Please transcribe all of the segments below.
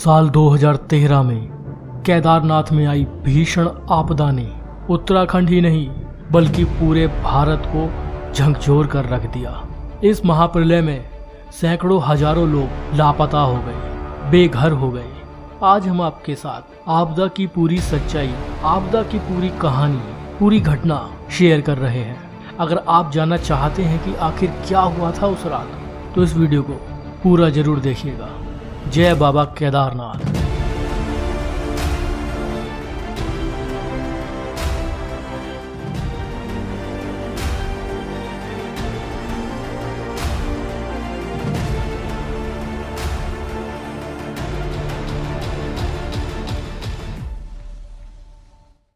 साल 2013 में केदारनाथ में आई भीषण आपदा ने उत्तराखंड ही नहीं बल्कि पूरे भारत को झकझोर कर रख दिया। इस महाप्रलय में सैकड़ों हजारों लोग लापता हो गए, बेघर हो गए। आज हम आपके साथ आपदा की पूरी सच्चाई, आपदा की पूरी कहानी, पूरी घटना शेयर कर रहे हैं। अगर आप जानना चाहते हैं कि आखिर क्या हुआ था उस रात, तो इस वीडियो को पूरा जरूर देखिएगा। जय बाबा केदारनाथ।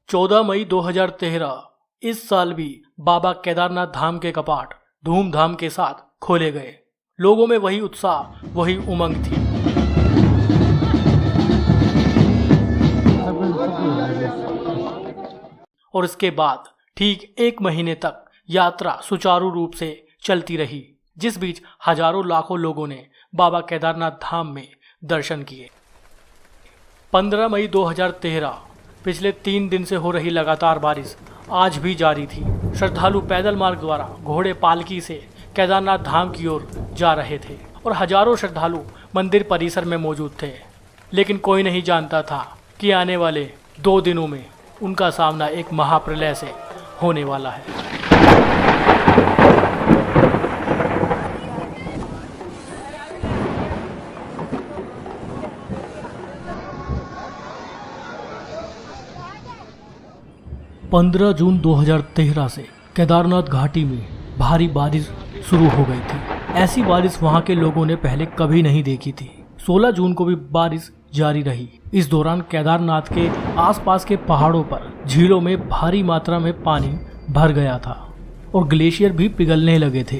चौदह मई 2013 इस साल भी बाबा केदारनाथ धाम के कपाट धूमधाम के साथ खोले गए। लोगों में वही उत्साह, वही उमंग थी। और इसके बाद ठीक एक महीने तक यात्रा सुचारू रूप से चलती रही, जिस बीच हजारों लाखों लोगों ने बाबा केदारनाथ धाम में दर्शन किए। 15 मई 2013 पिछले 3 दिन से हो रही लगातार बारिश आज भी जारी थी। श्रद्धालु पैदल मार्ग द्वारा घोड़े पालकी से केदारनाथ धाम की ओर जा रहे थे और हजारों श्रद्धालु मंदिर परिसर में मौजूद थे। लेकिन कोई नहीं जानता था कि आने वाले 2 दिनों में उनका सामना एक महाप्रलय से होने वाला है। पंद्रह जून 2013 से केदारनाथ घाटी में भारी बारिश शुरू हो गई थी। ऐसी बारिश वहां के लोगों ने पहले कभी नहीं देखी थी। 16 जून को भी बारिश जारी रही। इस दौरान केदारनाथ के आसपास के पहाड़ों पर झीलों में भारी मात्रा में पानी भर गया था और ग्लेशियर भी पिघलने लगे थे।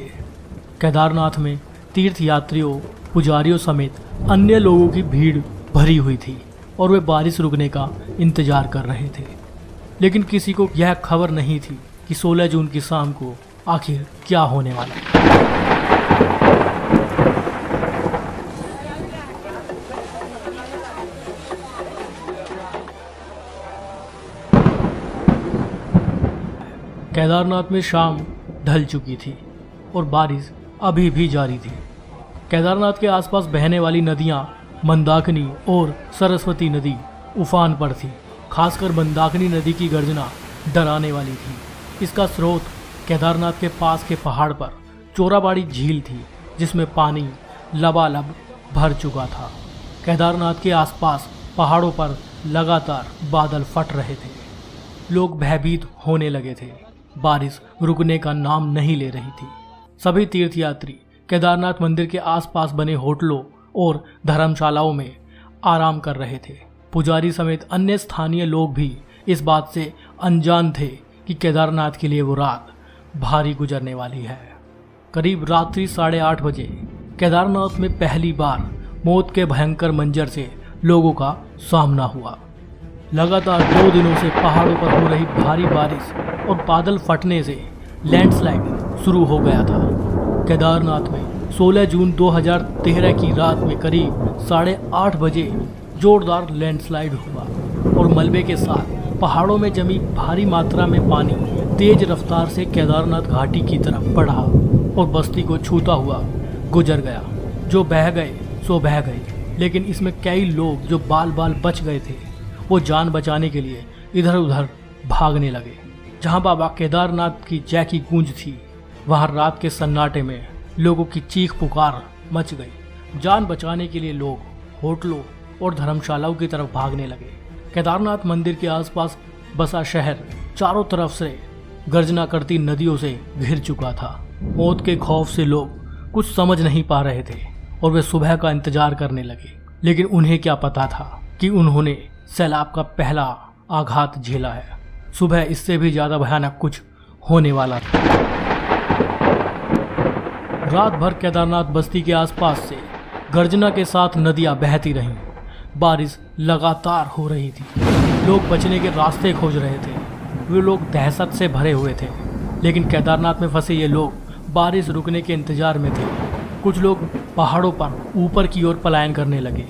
केदारनाथ में तीर्थ यात्रियों, पुजारियों समेत अन्य लोगों की भीड़ भरी हुई थी और वे बारिश रुकने का इंतजार कर रहे थे। लेकिन किसी को यह खबर नहीं थी कि 16 जून की शाम को आखिर क्या होने वाला है। केदारनाथ में शाम ढल चुकी थी और बारिश अभी भी जारी थी। केदारनाथ के आसपास बहने वाली नदियां मंदाकिनी और सरस्वती नदी उफान पर थी। खासकर मंदाकिनी नदी की गर्जना डराने वाली थी। इसका स्रोत केदारनाथ के पास के पहाड़ पर चोराबाड़ी झील थी, जिसमें पानी लबालब भर चुका था। केदारनाथ के आसपास पहाड़ों पर लगातार बादल फट रहे थे। लोग भयभीत होने लगे थे। बारिश रुकने का नाम नहीं ले रही थी। सभी तीर्थयात्री केदारनाथ मंदिर के आसपास बने होटलों और धर्मशालाओं में आराम कर रहे थे। पुजारी समेत अन्य स्थानीय लोग भी इस बात से अनजान थे कि केदारनाथ के लिए वो रात भारी गुजरने वाली है। करीब रात्रि 8:30 बजे केदारनाथ में पहली बार मौत के भयंकर मंजर से लोगों का सामना हुआ। लगातार 2 दिनों से पहाड़ों पर हो रही भारी बारिश और बादल फटने से लैंडस्लाइड शुरू हो गया था। केदारनाथ में 16 जून 2013 की रात में करीब 8:30 बजे जोरदार लैंडस्लाइड हुआ और मलबे के साथ पहाड़ों में जमी भारी मात्रा में पानी तेज रफ्तार से केदारनाथ घाटी की तरफ बढ़ा और बस्ती को छूता हुआ गुजर गया। जो बह गए सो बह गए, लेकिन इसमें कई लोग जो बाल बाल बच गए थे, वो जान बचाने के लिए इधर उधर भागने लगे। जहां बाबा केदारनाथ की जय की गूंज थी, वहां रात के सन्नाटे में लोगों की चीख पुकार मच गई। जान बचाने के लिए लोग होटलों और धर्मशालाओं की तरफ भागने लगे। केदारनाथ मंदिर के आसपास बसा शहर चारों तरफ से गर्जना करती नदियों से घिर चुका था। मौत के खौफ से लोग कुछ समझ नहीं पा रहे थे और वे सुबह का इंतजार करने लगे। लेकिन उन्हें क्या पता था कि उन्होंने सैलाब का पहला आघात झेला है। सुबह इससे भी ज्यादा भयानक कुछ होने वाला था। रात भर केदारनाथ बस्ती के आसपास से गर्जना के साथ नदियां बहती रहीं। बारिश लगातार हो रही थी। लोग बचने के रास्ते खोज रहे थे। वे लोग दहशत से भरे हुए थे। लेकिन केदारनाथ में फंसे ये लोग बारिश रुकने के इंतजार में थे। कुछ लोग पहाड़ों पर ऊपर की ओर पलायन करने लगे।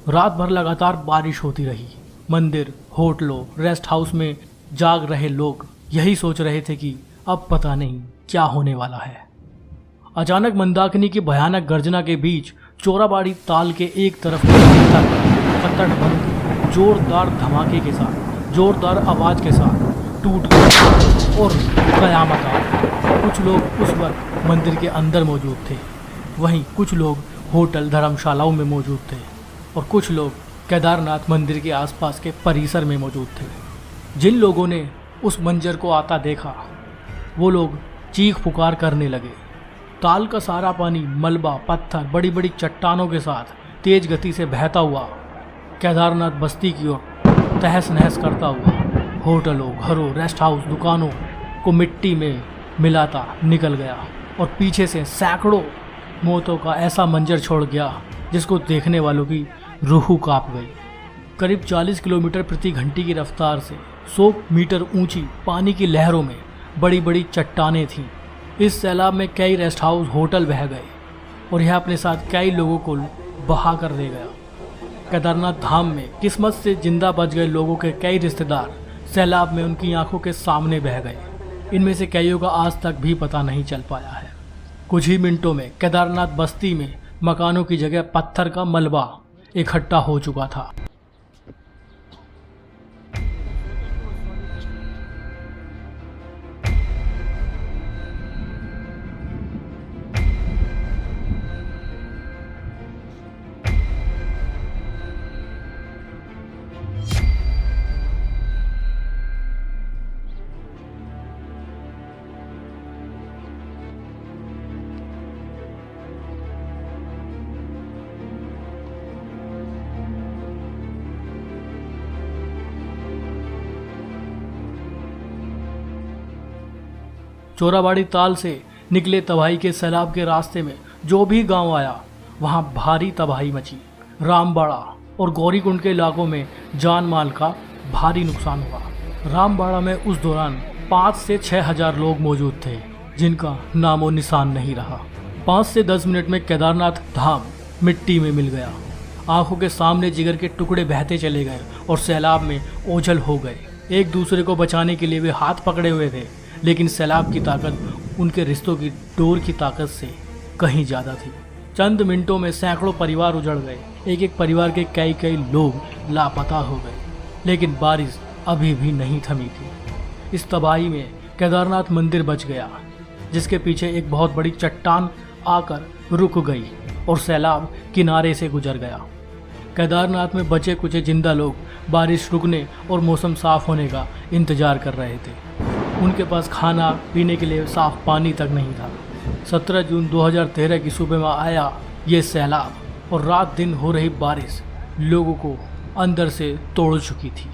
रात भर लगातार बारिश होती रही। मंदिर, होटलों, रेस्ट हाउस में जाग रहे लोग यही सोच रहे थे कि अब पता नहीं क्या होने वाला है। अचानक मंदाकिनी की भयानक गर्जना के बीच चोराबाड़ी ताल के एक तरफ पत्थर बंद जोरदार धमाके के साथ, जोरदार आवाज के साथ टूट गया और कयामत आ गई। कुछ लोग उस वक्त मंदिर के अंदर मौजूद थे, वहीं कुछ लोग होटल, धर्मशालाओं में मौजूद थे और कुछ लोग केदारनाथ मंदिर के आसपास के परिसर में मौजूद थे। जिन लोगों ने उस मंजर को आता देखा वो लोग चीख पुकार करने लगे। ताल का सारा पानी मलबा, पत्थर, बड़ी बड़ी चट्टानों के साथ तेज गति से बहता हुआ केदारनाथ बस्ती की ओर तहस नहस करता हुआ होटलों, घरों, रेस्ट हाउस, दुकानों को मिट्टी में मिलाता निकल गया और पीछे से सैकड़ों मौतों का ऐसा मंजर छोड़ गया जिसको देखने वालों की रूह कांप गई। करीब 40 किलोमीटर प्रति घंटे की रफ्तार से 100 मीटर ऊंची पानी की लहरों में बड़ी बड़ी चट्टानें थीं। इस सैलाब में कई रेस्ट हाउस, होटल बह गए और यह अपने साथ कई लोगों को बहा कर ले गया। केदारनाथ धाम में किस्मत से जिंदा बच गए लोगों के कई रिश्तेदार सैलाब में उनकी आंखों के सामने बह गए। इनमें से कईयों का आज तक भी पता नहीं चल पाया है। कुछ ही मिनटों में केदारनाथ बस्ती में मकानों की जगह पत्थर का मलबा इकट्ठा हो चुका था। चोराबाड़ी ताल से निकले तबाही के सैलाब के रास्ते में जो भी गांव आया वहां भारी तबाही मची। रामबाड़ा और गौरीकुंड के इलाकों में जान माल का भारी नुकसान हुआ। रामबाड़ा में उस दौरान 5 से 6 हजार लोग मौजूद थे जिनका नामो निशान नहीं रहा। 5 से 10 मिनट में केदारनाथ धाम मिट्टी में मिल गया। आंखों के सामने जिगर के टुकड़े बहते चले गए और सैलाब में ओझल हो गए। एक दूसरे को बचाने के लिए वे हाथ पकड़े हुए थे, लेकिन सैलाब की ताकत उनके रिश्तों की डोर की ताकत से कहीं ज़्यादा थी। चंद मिनटों में सैकड़ों परिवार उजड़ गए। एक एक परिवार के कई लोग लापता हो गए, लेकिन बारिश अभी भी नहीं थमी थी। इस तबाही में केदारनाथ मंदिर बच गया, जिसके पीछे एक बहुत बड़ी चट्टान आकर रुक गई और सैलाब किनारे से गुजर गया। केदारनाथ में बचे कुछ जिंदा लोग बारिश रुकने और मौसम साफ होने का इंतजार कर रहे थे। उनके पास खाना पीने के लिए साफ पानी तक नहीं था। 17 जून 2013 की सुबह में आया ये सैलाब और रात दिन हो रही बारिश लोगों को अंदर से तोड़ चुकी थी।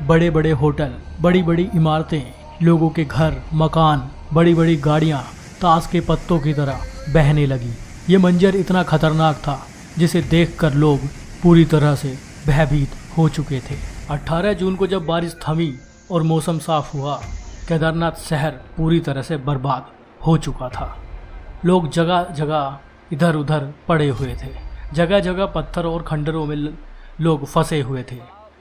बड़े बड़े होटल, बड़ी बड़ी इमारतें, लोगों के घर, मकान, बड़ी बड़ी गाड़ियाँ ताश के पत्तों की तरह बहने लगी। ये मंजर इतना खतरनाक था जिसे देखकर लोग पूरी तरह से भयभीत हो चुके थे। 18 जून को जब बारिश थमी और मौसम साफ हुआ, केदारनाथ शहर पूरी तरह से बर्बाद हो चुका था। लोग जगह जगह इधर उधर पड़े हुए थे। जगह जगह पत्थर और खंडरों में लोग फंसे हुए थे।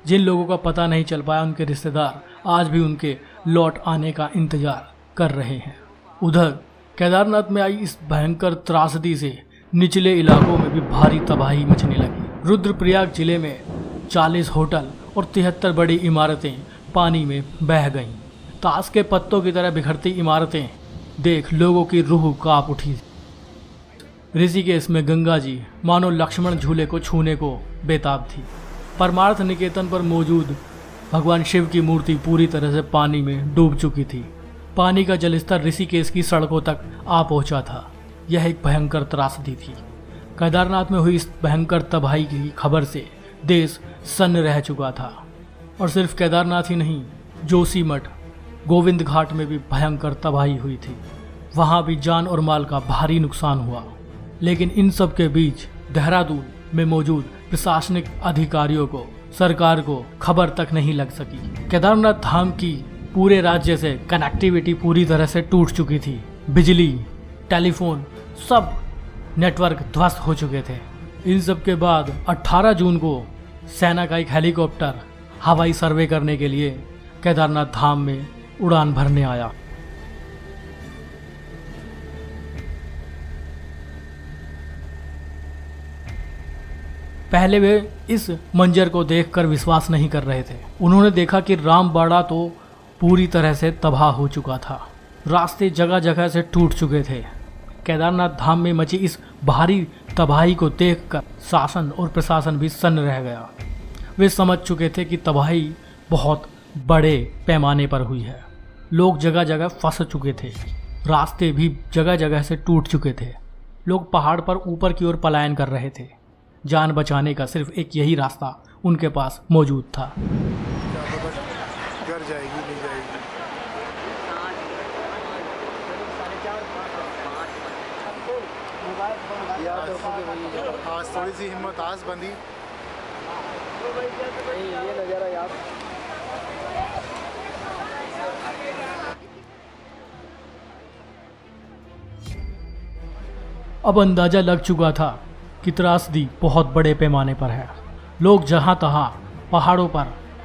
जिन लोगों का पता नहीं चल पाया, उनके रिश्तेदार आज भी उनके लौट आने का इंतजार कर रहे हैं। उधर केदारनाथ में आई इस भयंकर त्रासदी से निचले इलाकों में भी भारी तबाही मचने लगी। रुद्रप्रयाग जिले में 40 होटल और 73 बड़ी इमारतें पानी में बह गईं। ताश के पत्तों की तरह बिखरती इमारतें देख लोगों की रूह कांप उठी। ऋषिकेश में गंगा जी मानो लक्ष्मण झूले को छूने को बेताब थी। परमार्थ निकेतन पर मौजूद भगवान शिव की मूर्ति पूरी तरह से पानी में डूब चुकी थी। पानी का जलस्तर ऋषिकेश की सड़कों तक आ पहुंचा था। यह एक भयंकर त्रासदी थी। केदारनाथ में हुई इस भयंकर तबाही की खबर से देश सन्न रह चुका था। और सिर्फ केदारनाथ ही नहीं, जोशीमठ, गोविंद घाट में भी भयंकर तबाही हुई थी। वहां भी जान और माल का भारी नुकसान हुआ। लेकिन इन सब के बीच देहरादून में मौजूद प्रशासनिक अधिकारियों को, सरकार को खबर तक नहीं लग सकी। केदारनाथ धाम की पूरे राज्य से कनेक्टिविटी पूरी तरह से टूट चुकी थी। बिजली, टेलीफोन, सब नेटवर्क ध्वस्त हो चुके थे। इन सब के बाद 18 जून को सेना का एक हेलीकॉप्टर हवाई सर्वे करने के लिए केदारनाथ धाम में उड़ान भरने आया। पहले वे इस मंजर को देखकर विश्वास नहीं कर रहे थे। उन्होंने देखा कि रामबाड़ा तो पूरी तरह से तबाह हो चुका था। रास्ते जगह जगह से टूट चुके थे। केदारनाथ धाम में मची इस भारी तबाही को देखकर शासन और प्रशासन भी सन्न रह गया। वे समझ चुके थे कि तबाही बहुत बड़े पैमाने पर हुई है। लोग जगह जगह फंस चुके थे। रास्ते भी जगह जगह से टूट चुके थे। लोग पहाड़ पर ऊपर की ओर पलायन कर रहे थे। जान बचाने का सिर्फ एक यही रास्ता उनके पास मौजूद था। घर जाएगी नहीं जाएगी। आज थोड़ी सी हिम्मत आज बंदी। ये नज़ारा यार। अब अंदाजा लग चुका था कि त्रासदी बहुत बड़े पैमाने पर है। लोग जहां तहां पहाड़ों पर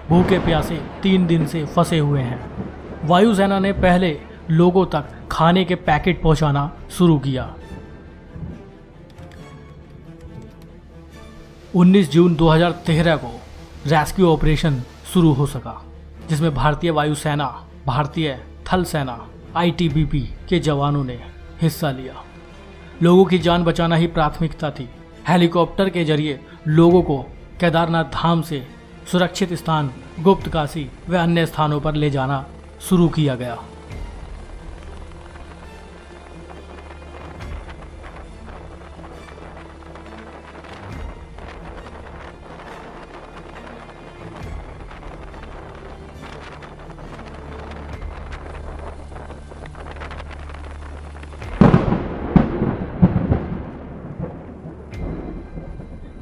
भूखे प्यासे 3 दिन से फंसे हुए हैं। वायुसेना ने पहले लोगों तक खाने के पैकेट पहुंचाना शुरू किया। 19 जून 2013 को रेस्क्यू ऑपरेशन शुरू हो सका, जिसमें भारतीय वायुसेना, भारतीय थल सेना, ITBP के जवानों ने हिस्सा लिया। लोगों की जान बचाना ही प्राथमिकता थी। हेलीकॉप्टर के जरिए लोगों को केदारनाथ धाम से सुरक्षित स्थान गुप्त काशी व अन्य स्थानों पर ले जाना शुरू किया गया।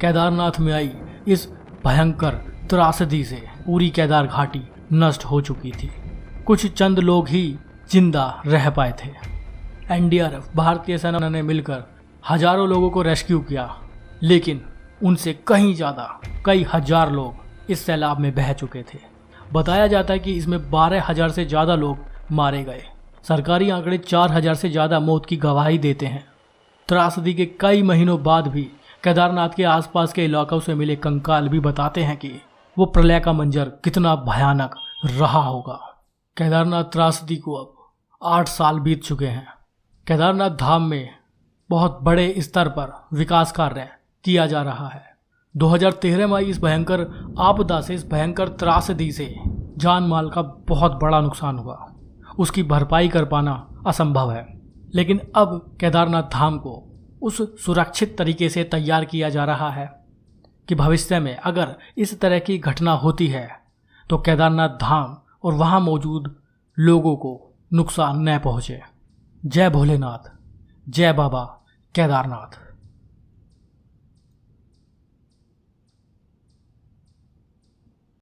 केदारनाथ में आई इस भयंकर त्रासदी से पूरी केदार घाटी नष्ट हो चुकी थी। कुछ चंद लोग ही जिंदा रह पाए थे। NDRF, भारतीय सेना ने मिलकर हजारों लोगों को रेस्क्यू किया, लेकिन उनसे कहीं ज़्यादा कई हजार लोग इस सैलाब में बह चुके थे। बताया जाता है कि इसमें 12,000 से ज़्यादा लोग मारे गए। सरकारी आंकड़े 4,000 से ज़्यादा मौत की गवाही देते हैं। त्रासदी के कई महीनों बाद भी केदारनाथ के आसपास के इलाकों से मिले कंकाल भी बताते हैं कि वो प्रलय का मंजर कितना भयानक रहा होगा। केदारनाथ त्रासदी को अब 8 साल बीत चुके हैं। केदारनाथ धाम में बहुत बड़े स्तर पर विकास कार्य किया जा रहा है। 2013 में इस भयंकर आपदा से, इस भयंकर त्रासदी से जान माल का बहुत बड़ा नुकसान हुआ। उसकी भरपाई कर पाना असंभव है, लेकिन अब केदारनाथ धाम को उस सुरक्षित तरीके से तैयार किया जा रहा है कि भविष्य में अगर इस तरह की घटना होती है तो केदारनाथ धाम और वहाँ मौजूद लोगों को नुकसान न पहुँचे। जय भोलेनाथ, जय बाबा केदारनाथ।